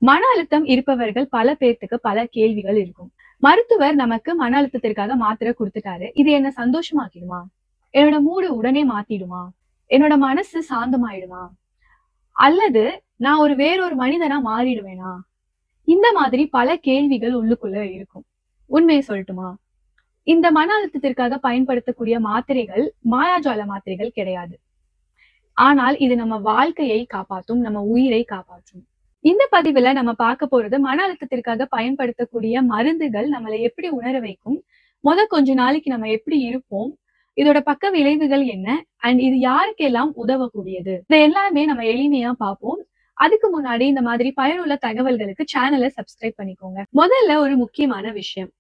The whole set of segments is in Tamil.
மன அழுத்தம் இருப்பவர்கள் பல பேர்த்துக்கு பல கேள்விகள் இருக்கும். மருத்துவர் நமக்கு மன அழுத்தத்திற்காக மாத்திரை குடுத்துட்டாரு. இது என்ன சந்தோஷமாக்கிடுமா? என்னோட மூடு உடனே மாத்திடுமா? என்னோட மனசு சாந்தமாயிடுமா? அல்லது நான் வேறொரு மனிதனா மாறிடுவேனா? இந்த மாதிரி பல கேள்விகள் உள்ளுக்குள்ள இருக்கும். உண்மைய சொல்லட்டுமா? இந்த மன அழுத்தத்திற்காக பயன்படுத்தக்கூடிய மாத்திரைகள் மாயாஜால மாத்திரைகள் கிடையாது. ஆனால் இது நம்ம வாழ்க்கையை காப்பாத்தும், நம்ம உயிரை காப்பாற்றும். இந்த பதிவுல நம்ம பார்க்க போறது மன அழுத்தத்திற்காக பயன்படுத்தக்கூடிய மருந்துகள் நம்மள எப்படி உணர வைக்கும்? கொஞ்ச நாளைக்கு நம்ம எப்படி இருப்போம்? இதோட பக்க விளைவுகள் என்ன? அண்ட் இது யாருக்கெல்லாம் உதவக்கூடியது? இத எல்லாமே நம்ம எளிமையா பார்ப்போம். அதுக்கு முன்னாடி இந்த மாதிரி பயனுள்ள தகவல்களுக்கு சேனல சப்ஸ்கிரைப் பண்ணிக்கோங்க. முதல்ல ஒரு முக்கியமான விஷயம்.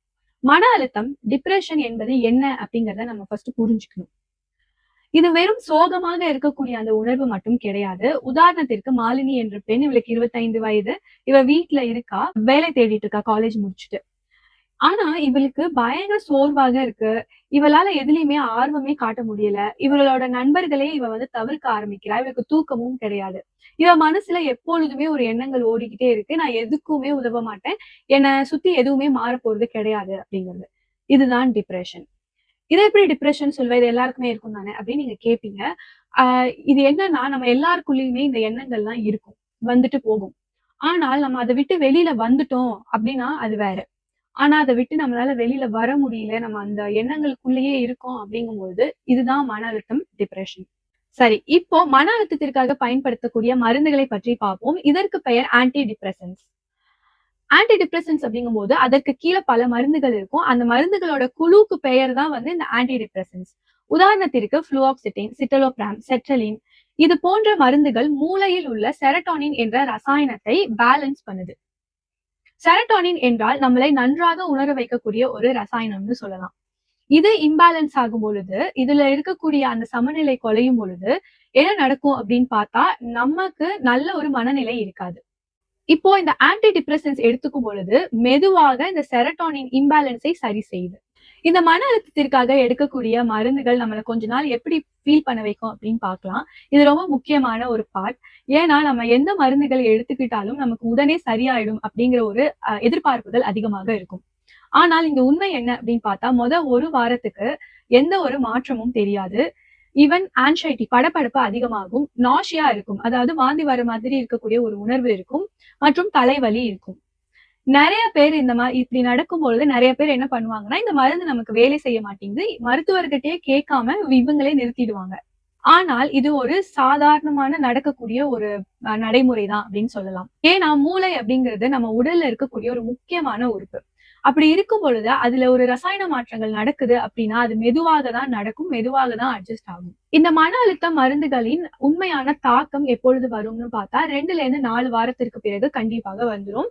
மன அழுத்தம், டிப்ரஷன் என்பது என்ன அப்படிங்கறத நம்ம ஃபர்ஸ்ட் புரிஞ்சுக்கணும். இது வெறும் சோகமாக இருக்கக்கூடிய அந்த உணர்வு மட்டும் கிடையாது. உதாரணத்திற்கு மாலினி என்ற பெண், இவளுக்கு 25 வயது. இவ வீட்ல இருக்கா. வேலை தேடிட்டு இருக்கா காலேஜ் முடிச்சுட்டு. ஆனா இவளுக்கு பயங்கர சோர்வாக இருக்கு. இவளால எதுலயுமே ஆர்வமே காட்ட முடியல. இவளோட நண்பர்களே இவ தவிர்க்க ஆரம்பிக்கிறா. இவளுக்கு தூக்கமும் கிடையாது. இவ மனசுல எப்பொழுதுமே ஒரு எண்ணங்கள் ஓடிக்கிட்டே இருக்கு. நான் எதுக்குமே உதவ மாட்டேன். என்னை சுத்தி எதுவுமே மாறப்போறது கிடையாது அப்படிங்கிறது. இதுதான் டிப்ரஷன். இதை எப்படி டிப்ரஷன் சொல்லுவ? இது எல்லாருக்குமே இருக்கும் தானே அப்படின்னு நீங்க கேட்பீங்க. இது என்னன்னா நம்ம எல்லாருக்குள்ளயுமே இந்த எண்ணங்கள்லாம் இருக்கும். வந்துட்டு போகும். ஆனால் நம்ம அதை விட்டு வெளியில வந்துட்டோம் அப்படின்னா அது வேற. ஆனா அதை விட்டு நம்மளால வெளியில வர முடியல. நம்ம அந்த எண்ணங்களுக்குள்ளேயே இருக்கோம் அப்படிங்கும்போது இதுதான் மன அழுத்தம், டிப்ரஷன். சரி, இப்போ மன அழுத்தத்திற்காக பயன்படுத்தக்கூடிய மருந்துகளை பற்றி பார்ப்போம். இதற்கு பெயர் ஆன்டி டிப்ரெசன்ஸ். ஆன்டி டிப்ரெசன்ஸ் அப்படிங்கும்போது அதற்கு கீழே பல மருந்துகள் இருக்கும். அந்த மருந்துகளோட குழுக்கு பெயர் தான் இந்த ஆன்டி டிப்ரெசன்ஸ். உதாரணத்திற்கு ஃப்ளூஆக்சிட்டின், சிட்டலோபிராம், செட்ரலின் இது போன்ற மருந்துகள் மூளையில் உள்ள செரட்டோனின் என்ற ரசாயனத்தை பேலன்ஸ் பண்ணுது. செரட்டோனின் என்றால் நம்மளை நன்றாக உணர வைக்கக்கூடிய ஒரு ரசாயனம்னு சொல்லலாம். இது இம்பேலன்ஸ் ஆகும் பொழுது, இதுல இருக்கக்கூடிய அந்த சமநிலை குலையும் பொழுது என்ன நடக்கும் அப்படின்னு பார்த்தா நமக்கு நல்ல ஒரு மனநிலை இருக்காது. இப்போ இந்த ஆன்டி டிப்ரெசன்ஸ் எடுத்துக்கும் பொழுது மெதுவாக இந்த செரட்டோனின் இம்பேலன்ஸை சரி செய்யுது. இந்த மன அழுத்தத்திற்காக எடுக்கக்கூடிய மருந்துகள் நம்மள கொஞ்ச நாள் எப்படி ஃபீல் பண்ண வைக்கும் அப்படின்னு பார்க்கலாம். இது ரொம்ப முக்கியமான ஒரு பார்ட். ஏன்னா நம்ம எந்த மருந்துகளை எடுத்துக்கிட்டாலும் நமக்கு உடனே சரியாயிடும் அப்படிங்கிற ஒரு எதிர்பார்ப்புகள் அதிகமாக இருக்கும். ஆனால் இங்க உண்மை என்ன அப்படின்னு பார்த்தா ஒரு வாரத்துக்கு எந்த ஒரு மாற்றமும் தெரியாது. ஈவன் ஆன்சைட்டி, படபடப்பு அதிகமாகும். நாஷியா இருக்கும். அதாவது வாந்தி வர மாதிரி இருக்கக்கூடிய ஒரு உணர்வு இருக்கும். மற்றும் தலைவலி இருக்கும். நிறைய பேர் இந்த மாதிரி இப்படி நடக்கும்பொழுது நிறைய பேர் என்ன பண்ணுவாங்கன்னா, இந்த மருந்து நமக்கு வேலை செய்ய மாட்டேங்குது. மருத்துவர்கிட்டயே கேட்காம இவங்களே நிறுத்திடுவாங்க. ஆனால் இது ஒரு சாதாரணமான நடக்கக்கூடிய ஒரு நடைமுறை தான் அப்படின்னு சொல்லலாம். ஏன்னா மூளை அப்படிங்கிறது நம்ம உடல்ல இருக்கக்கூடிய ஒரு முக்கியமான உறுப்பு. அப்படி இருக்கும் பொழுது அதுல ஒரு ரசாயன மாற்றங்கள் நடக்குது அப்படின்னா அது மெதுவாக தான் நடக்கும், மெதுவாக தான் அட்ஜஸ்ட் ஆகும். இந்த மன அழுத்த மருந்துகளின் உண்மையான தாக்கம் எப்பொழுது வரும்னு பார்த்தா 2ல இருந்து 4 வாரத்திற்கு பிறகு கண்டிப்பாக வந்துடும்.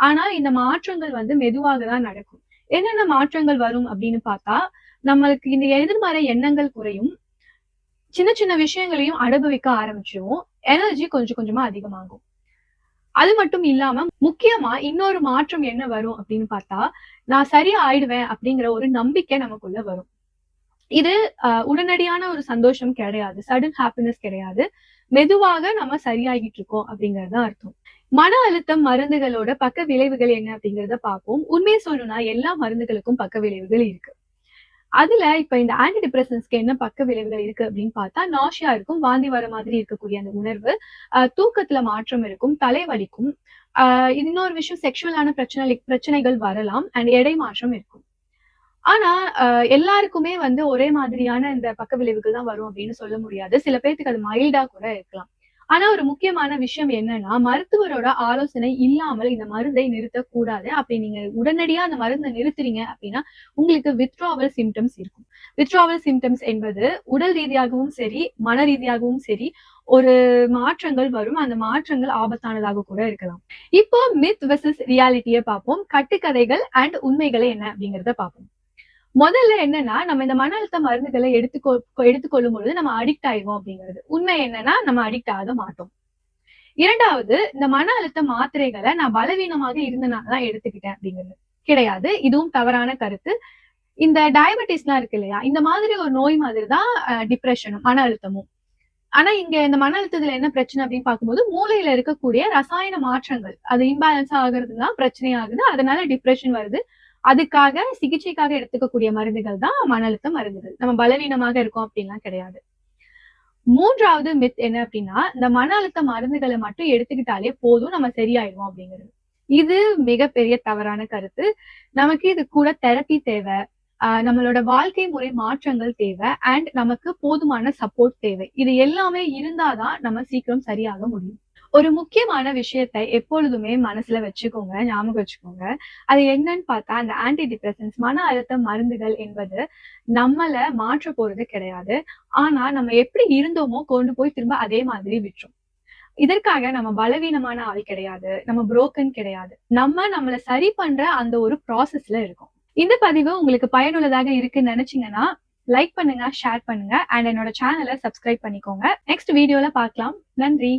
ஆனால் இந்த மாற்றங்கள் மெதுவாக தான் நடக்கும். என்னென்ன மாற்றங்கள் வரும் அப்படின்னு பார்த்தா நம்மளுக்கு இந்த எதிர்மறை எண்ணங்கள் குறையும். சின்ன சின்ன விஷயங்களையும் அனுபவிக்க ஆரம்பிச்சிருவோம். எனர்ஜி கொஞ்சம் கொஞ்சமா அதிகமாகும். அது மட்டும் இல்லாம முக்கியமா இன்னொரு மாற்றம் என்ன வரும் அப்படின்னு பார்த்தா நான் சரியா ஆயிடுவேன் அப்படிங்கிற ஒரு நம்பிக்கை நமக்குள்ள வரும். இது உடனடியான ஒரு சந்தோஷம் கிடையாது. சடன் ஹாப்பினஸ் கிடையாது. மெதுவாக நம்ம சரியாகிட்டு இருக்கோம் அப்படிங்கறது தான் அர்த்தம். மன அழுத்தம் மருந்துகளோட பக்க விளைவுகள் என்ன அப்படிங்கறத பார்ப்போம். உண்மையை சொல்லணும்னா எல்லா மருந்துகளுக்கும் பக்க விளைவுகள் இருக்கு. அதுல இப்ப இந்த ஆன்டி டிப்ரெசன்ஸ்க்கு என்ன பக்க விளைவுகள் இருக்கு அப்படின்னு பார்த்தா நாஷியா இருக்கும், வாந்தி வர மாதிரி இருக்கக்கூடிய அந்த உணர்வு, தூக்கத்துல மாற்றம் இருக்கும், தலைவலிக்கும். இன்னொரு விஷயம் செக்ஷுவலான பிரச்சனைகள் வரலாம் அண்ட் எடை மாற்றம் இருக்கும். ஆனா எல்லாருக்குமே ஒரே மாதிரியான இந்த பக்க விளைவுகள் தான் வரும் அப்படின்னு சொல்ல முடியாது. சில பேருக்கு அது மைல்டா கூட இருக்கலாம். ஆனா ஒரு முக்கியமான விஷயம் என்னன்னா மருத்துவரோட ஆலோசனை இல்லாமல் இந்த மருந்தை நிறுத்தக்கூடாது. அப்படி நீங்க உடனடியா அந்த மருந்தை நிறுத்துறீங்க அப்படின்னா உங்களுக்கு வித்ட்ராவல் சிம்டம்ஸ் இருக்கும். வித்ட்ராவல் சிம்டம்ஸ் என்பது உடல் ரீதியாகவும் சரி, மன ரீதியாகவும் சரி ஒரு மாற்றங்கள் வரும். அந்த மாற்றங்கள் ஆபத்தானதாக கூட இருக்கலாம். இப்போ மித் வெர்சஸ் ரியாலிட்டியை பார்ப்போம். கட்டுக்கதைகள் அண்ட் உண்மைகளை என்ன அப்படிங்கறத பார்ப்போம். முதல்ல என்னன்னா நம்ம இந்த மன அழுத்த மருந்துகளை எடுத்துக்கொள்ளும் பொழுது நம்ம அடிக்ட் ஆயிடுவோம் அப்படிங்கிறது. உண்மை என்னன்னா நம்ம அடிக்ட் ஆக மாட்டோம். இரண்டாவது, இந்த மன அழுத்த மாத்திரைகளை நான் பலவீனமாக இருந்தனாலதான் எடுத்துக்கிட்டேன் அப்படிங்கிறது கிடையாது. இதுவும் தவறான கருத்து. இந்த டயபெட்டிஸ் எல்லாம் இருக்கு இல்லையா, இந்த மாதிரி ஒரு நோய் மாதிரி தான் டிப்ரெஷனும் மன அழுத்தமும். ஆனா இங்க இந்த மன அழுத்தத்துல என்ன பிரச்சனை அப்படின்னு பார்க்கும்போது மூளையில இருக்கக்கூடிய ரசாயன மாற்றங்கள் அது இம்பேலன்ஸ் ஆகுறதுதான் பிரச்சனை ஆகுது. அதனால டிப்ரெஷன் வருது. அதுக்காக சிகிச்சைக்காக எடுத்துக்கக்கூடிய மருந்துகள் தான் மன அழுத்த மருந்துகள். நம்ம பலவீனமாக இருக்கோம் அப்படின்லாம் கிடையாது. 3வது மித் என்ன அப்படின்னா, இந்த மன அழுத்த மருந்துகள மட்டும் எடுத்துக்கிட்டாலே போதும் நம்ம சரியாயிருவோம் அப்படிங்கிறது. இது மிகப்பெரிய தவறான கருத்து. நமக்கு இது கூட தெரப்பி தேவை. நம்மளோட வாழ்க்கை முறை மாற்றங்கள் தேவை. அண்ட் நமக்கு போதுமான சப்போர்ட் தேவை. இது எல்லாமே இருந்தா தான் நம்ம சீக்கிரம் சரியாக முடியும். ஒரு முக்கியமான விஷயத்தை எப்பொழுதுமே மனசுல வச்சுக்கோங்க, ஞாபகம் வச்சுக்கோங்க. அது என்னன்னு பார்த்தா, அந்த ஆன்டி டிப்ரசன்ட்ஸ் மன அழுத்த மருந்துகள் என்பது நம்மள மாற்றப் போறது கிடையாது. ஆனா, நம்ம எப்படி இருந்தோமோ கொண்டு போய் திரும்ப அதே மாதிரி விட்டுரும். இதற்காக நம்ம பலவீனமான ஆள் கிடையாது. நம்ம புரோக்கன் கிடையாது. நம்ம நம்மள சரி பண்ற அந்த ஒரு ப்ராசஸ்ல இருக்கோம். இந்த பதிவு உங்களுக்கு பயனுள்ளதாக இருக்குன்னு நினைச்சீங்கன்னா, லைக் பண்ணுங்க, ஷேர் பண்ணுங்க அண்ட் என்னோட சேனல சப்ஸ்கிரைப் பண்ணிக்கோங்க. நெக்ஸ்ட் வீடியோல பார்க்கலாம். நன்றி.